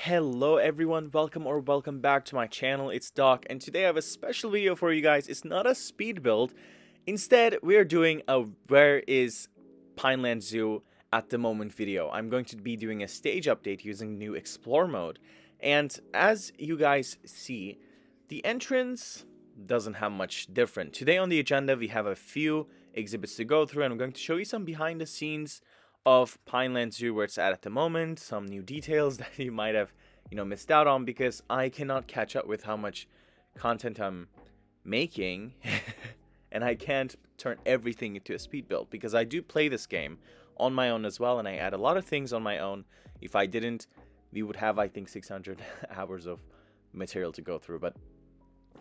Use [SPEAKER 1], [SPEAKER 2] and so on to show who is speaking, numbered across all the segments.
[SPEAKER 1] Hello everyone, welcome back to my channel. It's Doc, and today I have a special video for you guys. It's not a speed build. Instead, we are doing a where is Pineland Zoo at the moment video. I'm going to be doing a stage update using new explore mode. And as you guys see, the entrance doesn't have much different. Today on the agenda, we have a few exhibits to go through, and I'm going to show you some behind the scenes of Pineland Zoo, where it's at the moment, some new details that you might have, missed out on, because I cannot catch up with how much content I'm making, and I can't turn everything into a speed build, because I do play this game on my own as well, and I add a lot of things on my own. If I didn't, we would have, I think, 600 hours of material to go through, but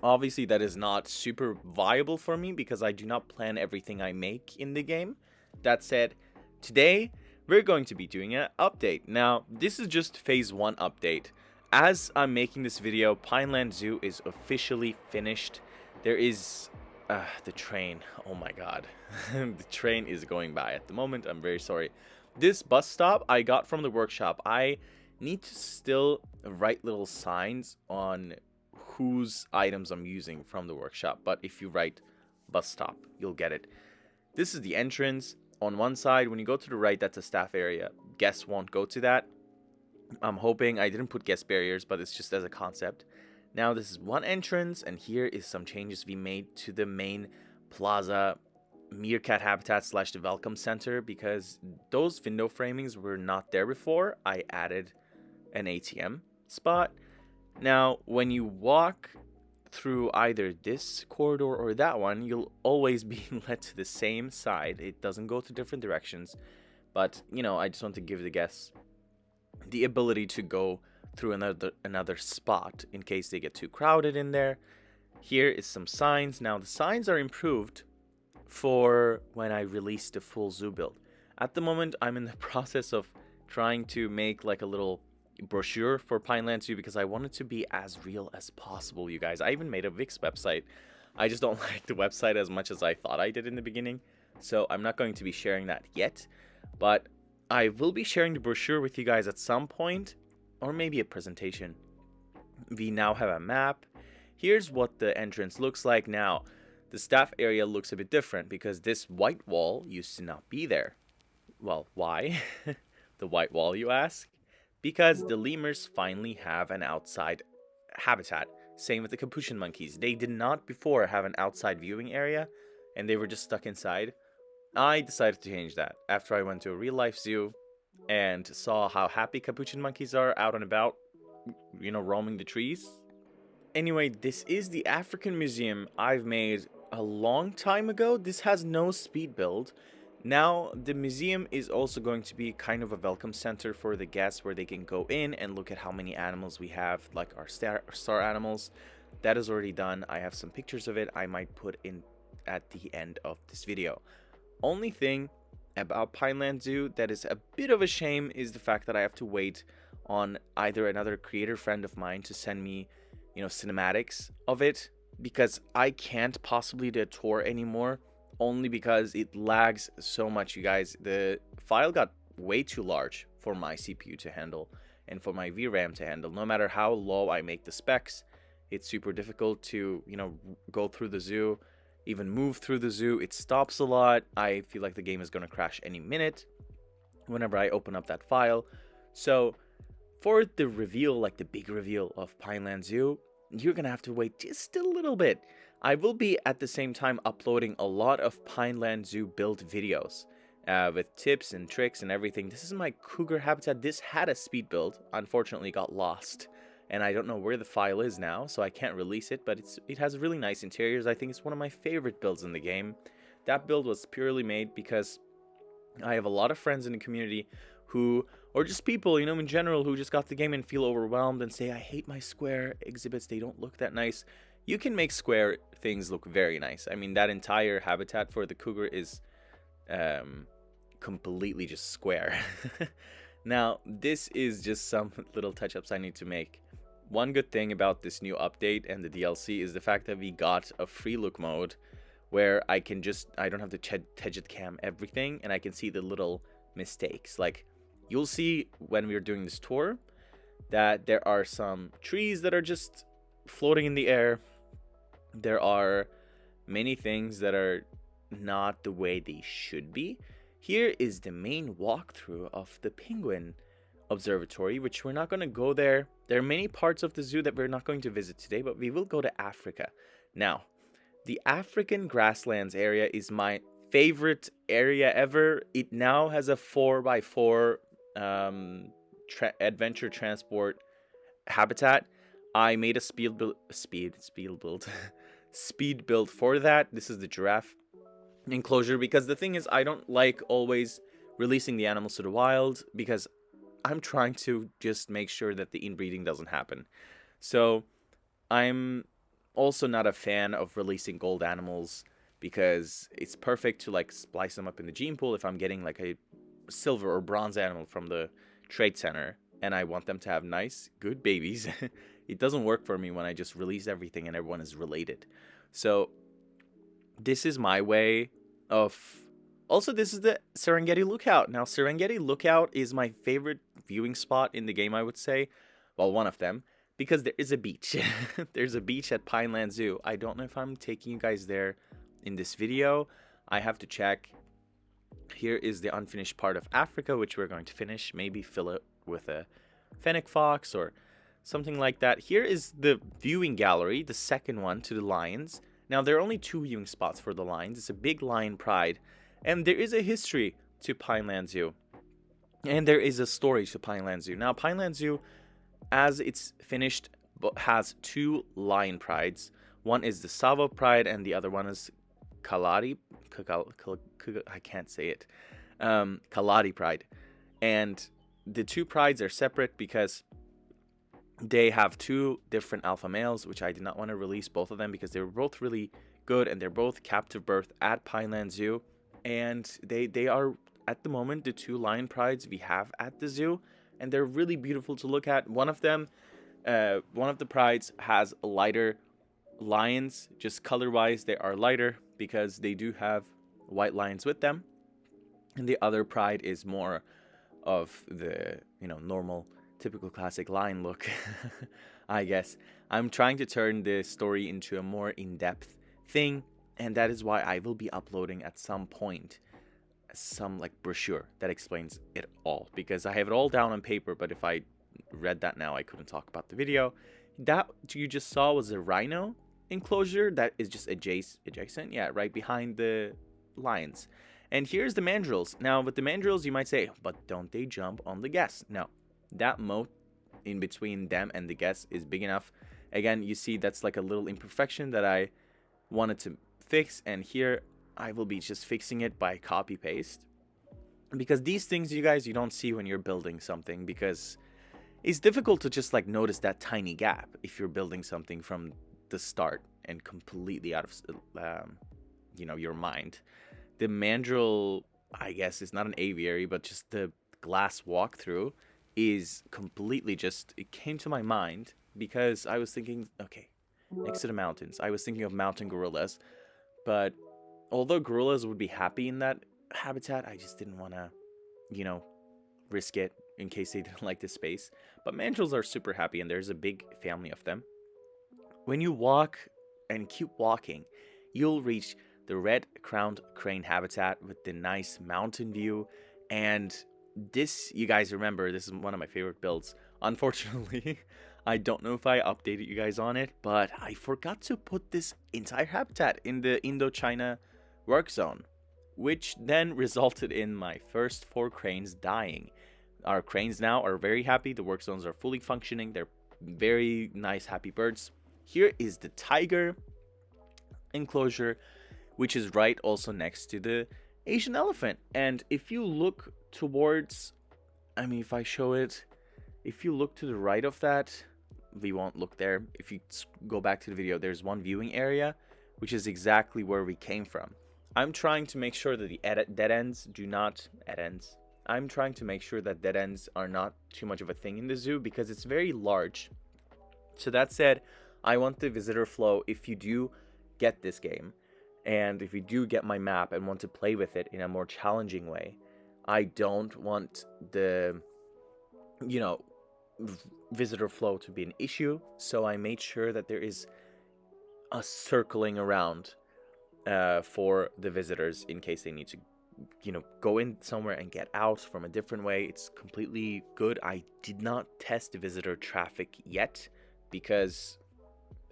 [SPEAKER 1] obviously that is not super viable for me, because I do not plan everything I make in the game. That said, today, we're going to be doing an update. Now, this is just phase 1 update. As I'm making this video, Pineland Zoo is officially finished. There is the train. Oh my god. The train is going by at the moment. I'm very sorry. This bus stop I got from the workshop. I need to still write little signs on whose items I'm using from the workshop. But if you write bus stop, you'll get it. This is the entrance. On one side, when you go to the right, that's a staff area. Guests won't go to that. I'm hoping I didn't put guest barriers, but it's just as a concept. Now, this is one entrance, and here is some changes we made to the main Plaza meerkat habitat / the welcome center, because those window framings were not there before. I added an ATM spot. Now, when you walk through either this corridor or that one, you'll always be led to the same side. It doesn't go to different directions, but I just want to give the guests the ability to go through another spot in case they get too crowded in there. Here is some signs. Now, the signs are improved for when I release the full zoo build. At the moment, I'm in the process of trying to make like a little brochure for Pineland Zoo, because I want it to be as real as possible, you guys. I even made a Wix website. I just don't like the website as much as I thought I did in the beginning, so I'm not going to be sharing that yet, but I will be sharing the brochure with you guys at some point, or maybe a presentation. We now have a map. Here's what the entrance looks like now. The staff area looks a bit different because this white wall used to not be there. Well, why? The white wall, you ask? Because the lemurs finally have an outside habitat. Same with the capuchin monkeys. They did not before have an outside viewing area, and they were just stuck inside. I decided to change that after I went to a real life zoo and saw how happy capuchin monkeys are out and about, roaming the trees. Anyway, this is the African museum I've made a long time ago. This has no speed build. Now, the museum is also going to be kind of a welcome center for the guests, where they can go in and look at how many animals we have, like our star animals. That is already done. I have some pictures of it I might put in at the end of this video. Only thing about Pineland Zoo that is a bit of a shame is the fact that I have to wait on either another creator friend of mine to send me, cinematics of it, because I can't possibly do a tour anymore. Only because it lags so much, you guys. The file got way too large for my CPU to handle and for my VRAM to handle. No matter how low I make the specs, it's super difficult to, go through the zoo, even move through the zoo. It stops a lot. I feel like the game is going to crash any minute whenever I open up that file. So for the reveal, like the big reveal of Pineland Zoo, you're going to have to wait just a little bit. I will be at the same time uploading a lot of Pineland Zoo build videos with tips and tricks and everything. This is my cougar habitat. This had a speed build, unfortunately got lost, and I don't know where the file is now, so I can't release it, but it has really nice interiors. I think it's one of my favorite builds in the game. That build was purely made because I have a lot of friends in the community who, or just people, in general, who just got the game and feel overwhelmed and say, I hate my square exhibits, they don't look that nice. You can make square things look very nice. I mean, that entire habitat for the cougar is completely just square. Now, this is just some little touch-ups I need to make. One good thing about this new update and the DLC is the fact that we got a free look mode where I don't have to Tejet cam everything, and I can see the little mistakes. Like, you'll see when we're doing this tour, that there are some trees that are just floating in the air. There are many things that are not the way they should be. Here is the main walkthrough of the penguin observatory, which we're not going to go there. There are many parts of the zoo that we're not going to visit today, but we will go to Africa. Now, the African grasslands area is my favorite area ever. It now has a 4x4 adventure transport habitat. I made a speed build speed build for that. This is the giraffe enclosure, because the thing is, I don't like always releasing the animals to the wild, because I'm trying to just make sure that the inbreeding doesn't happen. So I'm also not a fan of releasing gold animals, because it's perfect to like splice them up in the gene pool if I'm getting like a silver or bronze animal from the trade center and I want them to have nice good babies. It doesn't work for me when I just release everything and everyone is related. So this is my way of... Also, this is the Serengeti Lookout. Now, Serengeti Lookout is my favorite viewing spot in the game, I would say. Well, one of them. Because there is a beach. There's a beach at Pineland Zoo. I don't know if I'm taking you guys there in this video. I have to check. Here is the unfinished part of Africa, which we're going to finish. Maybe fill it with a fennec fox or something like that. Here is the viewing gallery, the second one to the lions. Now, there are only 2 viewing spots for the lions. It's a big lion pride. And there is a history to Pineland Zoo. And there is a story to Pineland Zoo. Now, Pineland Zoo, as it's finished, has 2 lion prides. One is the Savo pride and the other one is Kaladi. I can't say it. Kaladi pride. And the 2 prides are separate because they have 2 different alpha males, which I did not want to release both of them because they were both really good and they're both captive birth at Pineland Zoo. And they are, at the moment, the 2 lion prides we have at the zoo. And they're really beautiful to look at. One of them, one of the prides has lighter lions. Just color-wise, they are lighter because they do have white lions with them. And the other pride is more of the, normal, typical classic lion look, I guess. I'm trying to turn the story into a more in-depth thing. And that is why I will be uploading at some point some like brochure that explains it all, because I have it all down on paper, but if I read that now I couldn't talk about the video. That you just saw was a rhino enclosure that is just adjacent, yeah, right behind the lions. And here's the mandrills. Now with the mandrills you might say, but don't they jump on the guests? No, that moat in between them and the guests is big enough. Again, you see that's like a little imperfection that I wanted to fix, and here I will be just fixing it by copy paste, because these things, you guys, you don't see when you're building something, because it's difficult to just like notice that tiny gap if you're building something from the start and completely out of your mind. The mandrill, I guess, is not an aviary, but just the glass walkthrough is completely just, it came to my mind because I was thinking, okay, next to the mountains, I was thinking of mountain gorillas. But although gorillas would be happy in that habitat, I just didn't want to, risk it in case they didn't like the space. But mandrills are super happy, and there's a big family of them. When you walk and keep walking, you'll reach the red-crowned crane habitat with the nice mountain view. And this, you guys remember, this is one of my favorite builds. Unfortunately, I don't know if I updated you guys on it, but I forgot to put this entire habitat in the Indochina work zone, which then resulted in my first 4 cranes dying. Our cranes now are very happy. The work zones are fully functioning. They're very nice, happy birds. Here is the tiger enclosure, which is right also next to the Asian elephant. And if you look towards, if I show it, if you look to the right of that, we won't look there. If you go back to the video, there's one viewing area, which is exactly where we came from. I'm trying to make sure that the dead ends do not... I'm trying to make sure that dead ends are not too much of a thing in the zoo, because it's very large. So that said, I want the visitor flow, if you do get this game, and if you do get my map and want to play with it in a more challenging way, I don't want the, visitor flow to be an issue, so I made sure that there is a circling around for the visitors in case they need to, go in somewhere and get out from a different way. It's completely good. I did not test visitor traffic yet because,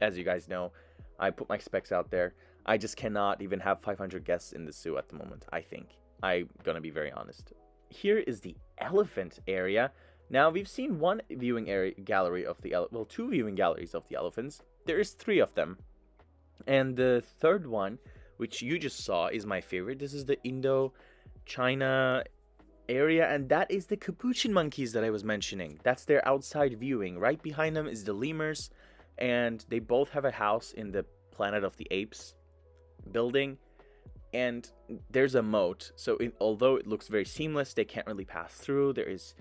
[SPEAKER 1] as you guys know, I put my specs out there. I just cannot even have 500 guests in the zoo at the moment, I think. I'm gonna be very honest. Here is the elephant area. Now, we've seen one viewing gallery of the two viewing galleries of the elephants. There is 3 of them. And the third one, which you just saw, is my favorite. This is the Indo-China area, and that is the capuchin monkeys that I was mentioning. That's their outside viewing. Right behind them is the lemurs, and they both have a house in the Planet of the Apes building, and there's a moat. So although it looks very seamless, they can't really pass through. There is,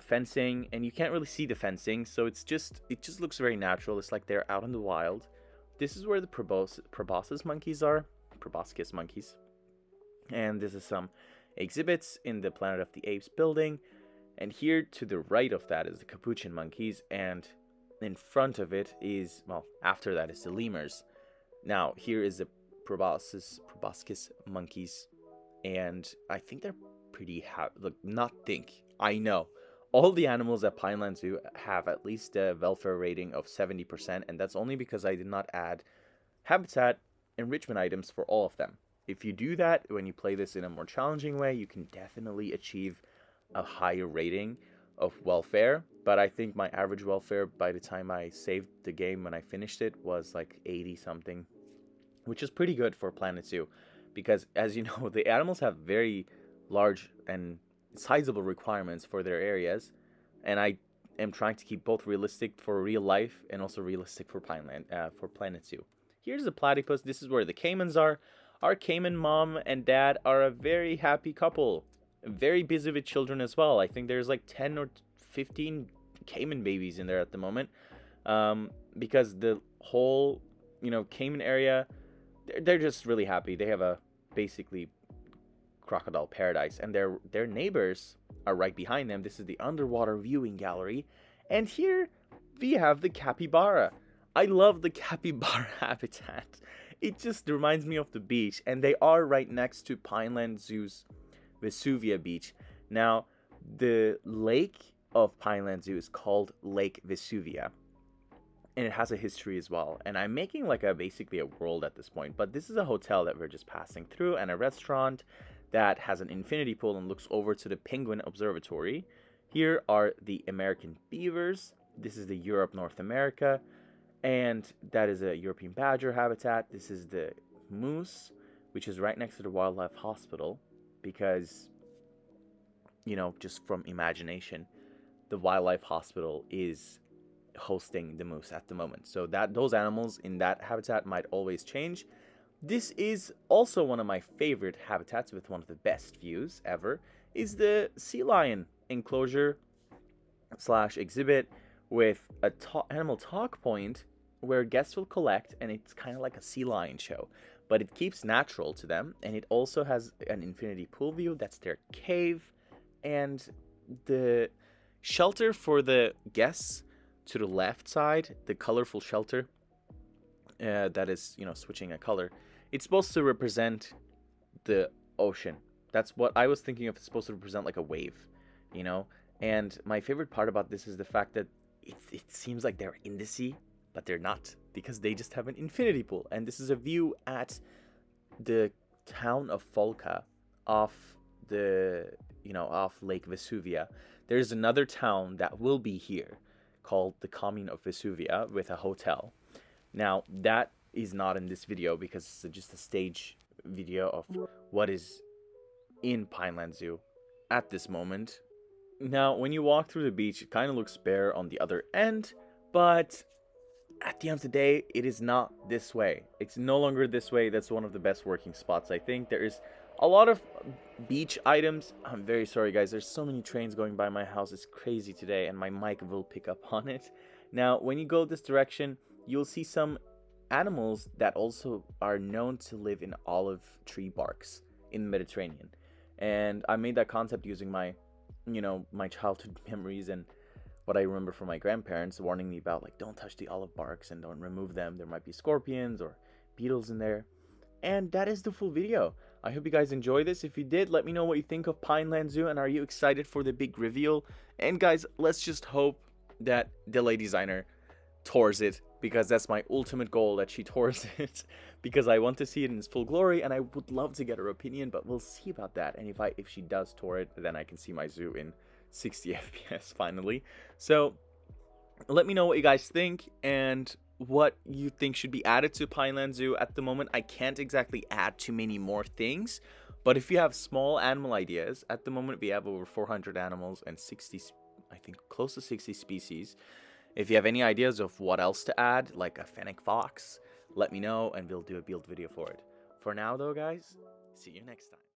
[SPEAKER 1] fencing, and you can't really see the fencing, so it just looks very natural. It's like they're out in the wild. This is where the proboscis monkeys are. Proboscis monkeys. And this is some exhibits in the Planet of the Apes building. And here to the right of that is the capuchin monkeys. And in front of it is, after that is the lemurs. Now, here is the proboscis monkeys. And I think they're pretty I know. All the animals at Pineland Zoo have at least a welfare rating of 70%, and that's only because I did not add habitat enrichment items for all of them. If you do that, when you play this in a more challenging way, you can definitely achieve a higher rating of welfare. But I think my average welfare by the time I saved the game when I finished it was like 80 something, which is pretty good for Planet Zoo. Because as you know, the animals have very large and sizable requirements for their areas, and I am trying to keep both realistic for real life and also realistic for Planet Zoo. Here's the platypus. This is where the caimans are. Our caiman mom and dad are a very happy couple, very busy with children as well. I think there's like 10 or 15 caiman babies in there at the moment, because the whole caiman area, they're just really happy. They have a basically crocodile paradise, and their neighbors are right behind them. This is the underwater viewing gallery, and here we have the capybara. I love the capybara habitat. It just reminds me of the beach, and they are right next to Pineland Zoo's Vesuvia beach. Now, the lake of Pineland Zoo is called Lake Vesuvia, and it has a history as well. And I'm making like basically a world at this point, but this is a hotel that we're just passing through, and a restaurant that has an infinity pool and looks over to the Penguin Observatory. Here are the American beavers. This is the Europe, North America, and that is a European badger habitat. This is the moose, which is right next to the wildlife hospital, because, just from imagination, the wildlife hospital is hosting the moose at the moment. So that those animals in that habitat might always change. This is also one of my favorite habitats with one of the best views ever, is the sea lion enclosure / exhibit with a animal talk point where guests will collect, and it's kind of like a sea lion show, but it keeps natural to them, and it also has an infinity pool view. That's their cave, and the shelter for the guests to the left side, the colorful shelter that is, switching a color. It's supposed to represent the ocean. That's what I was thinking of. It's supposed to represent like a wave, And my favorite part about this is the fact that it seems like they're in the sea, but they're not, because they just have an infinity pool. And this is a view at the town of Folca off Lake Vesuvia. There's another town that will be here called the Commune of Vesuvia with a hotel. Now, that is not in this video because it's just a stage video of what is in Pineland Zoo at this moment. Now, when you walk through the beach, it kind of looks bare on the other end, but at the end of the day, it is not this way. It's no longer this way. That's one of the best working spots, I think. There is a lot of beach items. I'm very sorry, guys. There's so many trains going by my house. It's crazy today, and my mic will pick up on it. Now, when you go this direction, you'll see some animals that also are known to live in olive tree barks in the Mediterranean. And I made that concept using my childhood memories and what I remember from my grandparents warning me about, like, don't touch the olive barks and don't remove them. There might be scorpions or beetles in there. And that is the full video. I hope you guys enjoy this. If you did, let me know what you think of Pineland Zoo, and are you excited for the big reveal? And guys, let's just hope that the lady designer tours it, because that's my ultimate goal, that she tours it, because I want to see it in its full glory, and I would love to get her opinion, but we'll see about that. And if she does tour it, then I can see my zoo in 60 FPS finally. So let me know what you guys think and what you think should be added to Pineland Zoo. At the moment, I can't exactly add too many more things, but if you have small animal ideas, at the moment we have over 400 animals and 60, I think close to 60 species. If you have any ideas of what else to add, like a fennec fox, let me know and we'll do a build video for it. For now though, guys, see you next time.